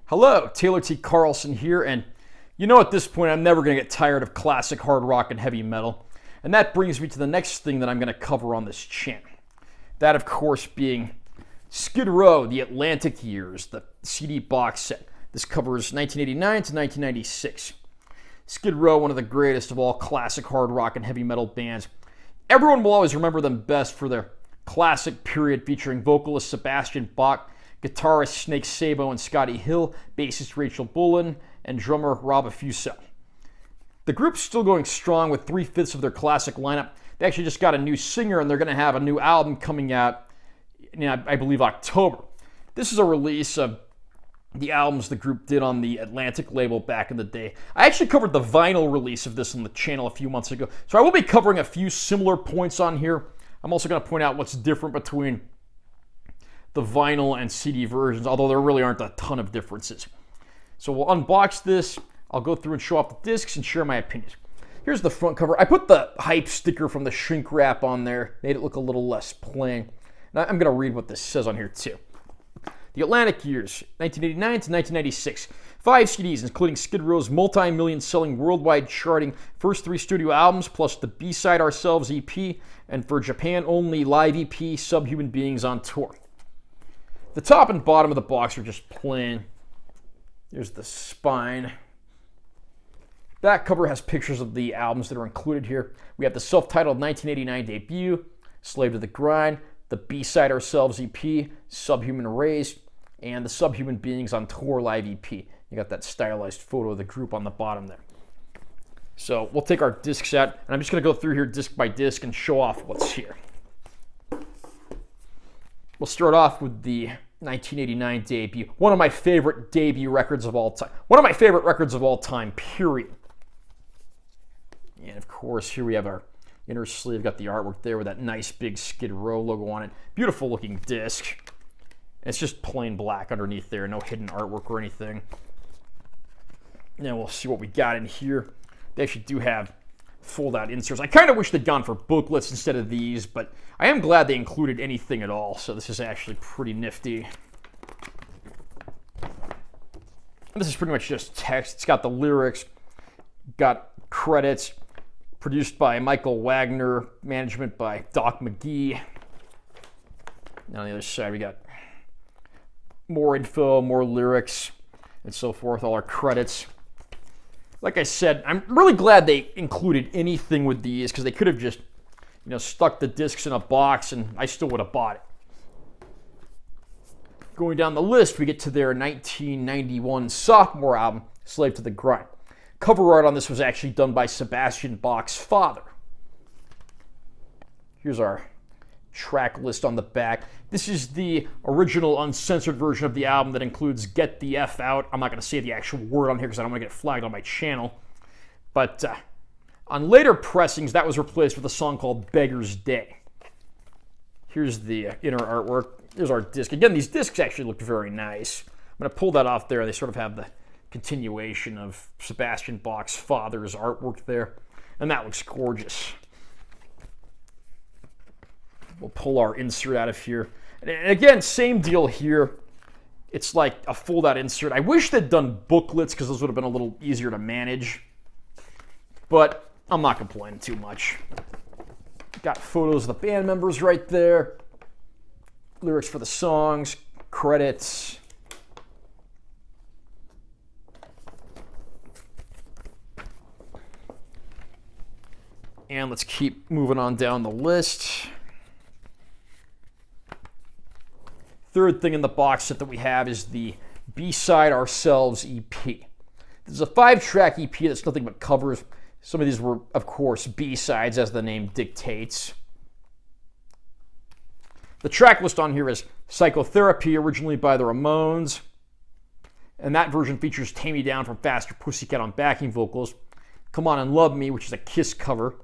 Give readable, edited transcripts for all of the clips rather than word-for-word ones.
Hello, Taylor T. Carlson here, and at this point I'm never going to get tired of classic hard rock and heavy metal, and that brings me to the next thing that I'm going to cover on this channel. That, of course, being Skid Row, The Atlantic Years, the CD box set. This covers 1989 to 1996. Skid Row, one of the greatest of all classic hard rock and heavy metal bands. Everyone will always remember them best for their classic period featuring vocalist Sebastian Bach, guitarist Snake Sabo and Scotty Hill, bassist Rachel Bullen, and drummer Rob Affuso. The group's still going strong with 3/5 of their classic lineup. They actually just got a new singer, and they're going to have a new album coming out in, I believe, October. This is a release of the albums the group did on the Atlantic label back in the day. I actually covered the vinyl release of this on the channel a few months ago, so I will be covering a few similar points on here. I'm also going to point out what's different between the vinyl and CD versions, although there really aren't a ton of differences. So we'll unbox this. I'll go through and show off the discs and share my opinions. Here's the front cover. I put the hype sticker from the shrink wrap on there, made it look a little less plain. And I'm going to read what this says on here too. The Atlantic Years, 1989 to 1996. 5 CDs, including Skid Row's multi-million selling worldwide charting first 3 studio albums, plus the B-Side Ourselves EP, and for Japan only live EP, Subhuman Beings on Tour. The top and bottom of the box are just plain. There's the spine. Back cover has pictures of the albums that are included here. We have the self-titled 1989 debut, Slave to the Grind, the B-Side Ourselves EP, Subhuman Raised, and the Subhuman Beings on Tour live EP. You got that stylized photo of the group on the bottom there. So we'll take our discs out, and I'm just going to go through here disc by disc and show off what's here. We'll start off with the 1989 debut. One of my favorite debut records of all time. One of my favorite records of all time, period. And of course, here we have our inner sleeve. Got the artwork there with that nice big Skid Row logo on it. Beautiful looking disc. It's just plain black underneath there. No hidden artwork or anything. Now we'll see what we got in here. They actually do have fold-out inserts. I kind of wish they'd gone for booklets instead of these, but I am glad they included anything at all, so this is actually pretty nifty. This is pretty much just text. It's got the lyrics, got credits, produced by Michael Wagner, management by Doc McGee. Now on the other side, we got more info, more lyrics, and so forth, all our credits. Like I said, I'm really glad they included anything with these, because they could have just, stuck the discs in a box and I still would have bought it. Going down the list, we get to their 1991 sophomore album, Slave to the Grind. Cover art on this was actually done by Sebastian Bach's father. Here's our track list on the back. This is the original uncensored version of the album that includes Get the F Out. I'm not going to say the actual word on here because I don't want to get flagged on my channel. But on later pressings, that was replaced with a song called Beggar's Day. Here's the inner artwork. Here's our disc. Again, these discs actually look very nice. I'm going to pull that off there. They sort of have the continuation of Sebastian Bach's father's artwork there. And that looks gorgeous. We'll pull our insert out of here. And again, same deal here. It's like a fold-out insert. I wish they'd done booklets because those would have been a little easier to manage. But I'm not complaining too much. Got photos of the band members right there. Lyrics for the songs, credits. And let's keep moving on down the list. Third thing in the box set that we have is the B-Side Ourselves EP. This is a 5-track EP that's nothing but covers. Some of these were, of course, B-sides, as the name dictates. The track list on here is Psychotherapy, originally by the Ramones. And that version features Tame Me Down from Faster Pussycat on backing vocals. Come On and Love Me, which is a Kiss cover.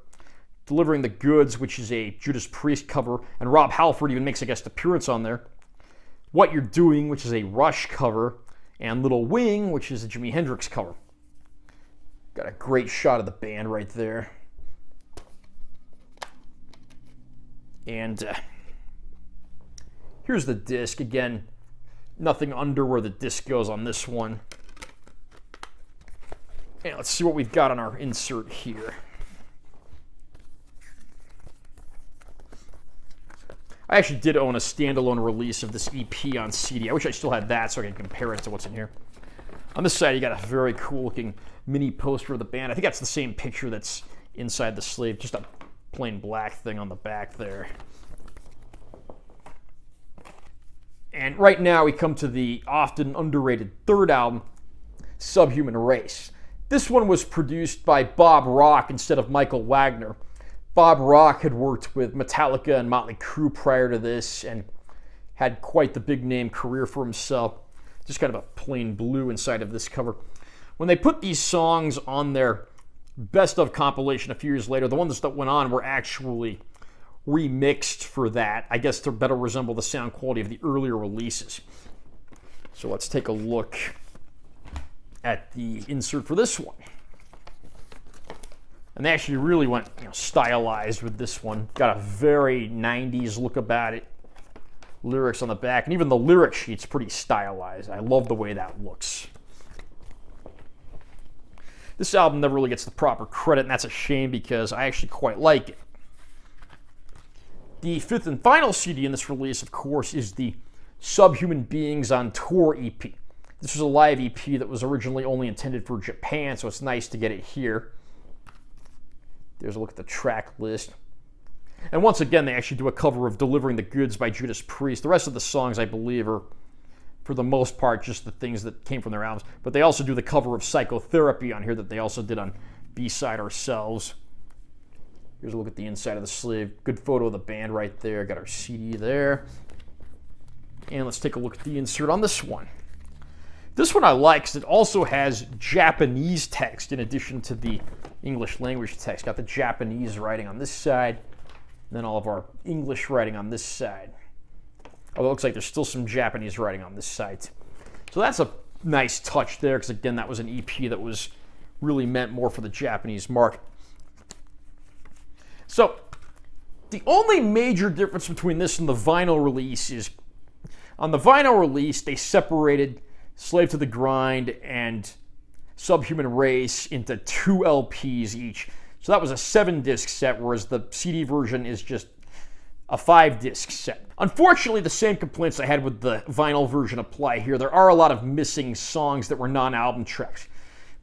Delivering the Goods, which is a Judas Priest cover. And Rob Halford even makes a guest appearance on there. What You're Doing, which is a Rush cover, and Little Wing, which is a Jimi Hendrix cover. Got a great shot of the band right there. And here's the disc. Again, nothing under where the disc goes on this one. And let's see what we've got on our insert here. I actually did own a standalone release of this EP on CD. I wish I still had that so I could compare it to what's in here. On this side, you got a very cool looking mini poster of the band. I think that's the same picture that's inside the sleeve, just a plain black thing on the back there. And right now we come to the often underrated third album, Subhuman Race. This one was produced by Bob Rock instead of Michael Wagner. Bob Rock had worked with Metallica and Motley Crue prior to this and had quite the big name career for himself. Just kind of a plain blue inside of this cover. When they put these songs on their best of compilation a few years later, the ones that went on were actually remixed for that, I guess to better resemble the sound quality of the earlier releases. So let's take a look at the insert for this one. And they actually really went stylized with this one. Got a very 90s look about it. Lyrics on the back, and even the lyric sheet's pretty stylized. I love the way that looks. This album never really gets the proper credit, and that's a shame because I actually quite like it. The fifth and final CD in this release, of course, is the Subhuman Beings on Tour EP. This was a live EP that was originally only intended for Japan, so it's nice to get it here. There's a look at the track list. And once again, they actually do a cover of Delivering the Goods by Judas Priest. The rest of the songs, I believe, are, for the most part, just the things that came from their albums. But they also do the cover of Psychotherapy on here that they also did on B-Side Ourselves. Here's a look at the inside of the sleeve. Good photo of the band right there. Got our CD there. And let's take a look at the insert on this one. This one I like because it also has Japanese text in addition to the English language text. Got the Japanese writing on this side, and then all of our English writing on this side. Although it looks like there's still some Japanese writing on this side. So that's a nice touch there because, again, that was an EP that was really meant more for the Japanese market. So the only major difference between this and the vinyl release is on the vinyl release, they separated Slave to the Grind and Subhuman Race into 2 LPs each. So that was a 7-disc set, whereas the CD version is just a 5-disc set. Unfortunately, the same complaints I had with the vinyl version apply here. There are a lot of missing songs that were non-album tracks.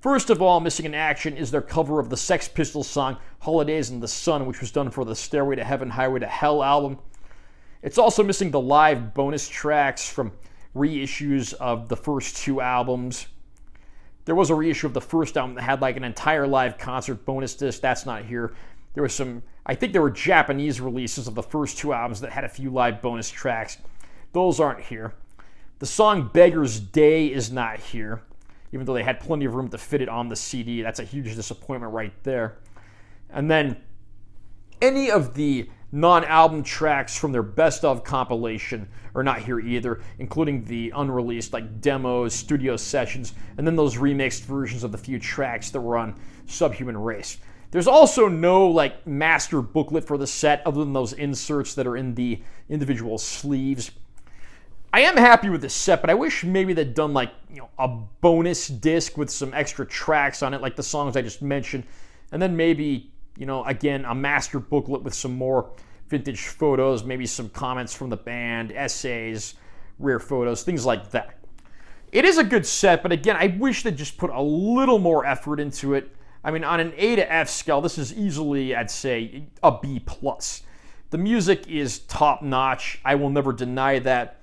First of all, missing in action is their cover of the Sex Pistols song Holidays in the Sun, which was done for the Stairway to Heaven, Highway to Hell album. It's also missing the live bonus tracks from reissues of the first 2 albums. There was a reissue of the first album that had like an entire live concert bonus disc. That's not here. There was some, I think there were Japanese releases of the first 2 albums that had a few live bonus tracks. Those aren't here. The song Beggar's Day is not here, even though they had plenty of room to fit it on the CD. That's a huge disappointment right there. And then any of the non-album tracks from their best of compilation are not here either, including the unreleased like demos, studio sessions, and then those remixed versions of the few tracks that were on Subhuman Race. There's also no like master booklet for the set other than those inserts that are in the individual sleeves. I am happy with this set, but I wish maybe they'd done like a bonus disc with some extra tracks on it, like the songs I just mentioned, and then maybe again, a master booklet with some more vintage photos, maybe some comments from the band, essays, rare photos, things like that. It is a good set, but again, I wish they'd just put a little more effort into it. I mean, on an A to F scale, this is easily, I'd say, a B+. The music is top-notch. I will never deny that,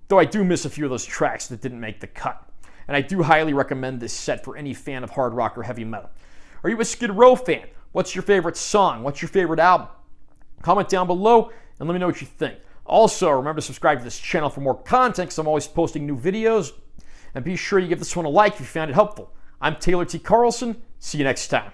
though I do miss a few of those tracks that didn't make the cut. And I do highly recommend this set for any fan of hard rock or heavy metal. Are you a Skid Row fan? What's your favorite song? What's your favorite album? Comment down below and let me know what you think. Also, remember to subscribe to this channel for more content because I'm always posting new videos. And be sure you give this one a like if you found it helpful. I'm Taylor T. Carlson. See you next time.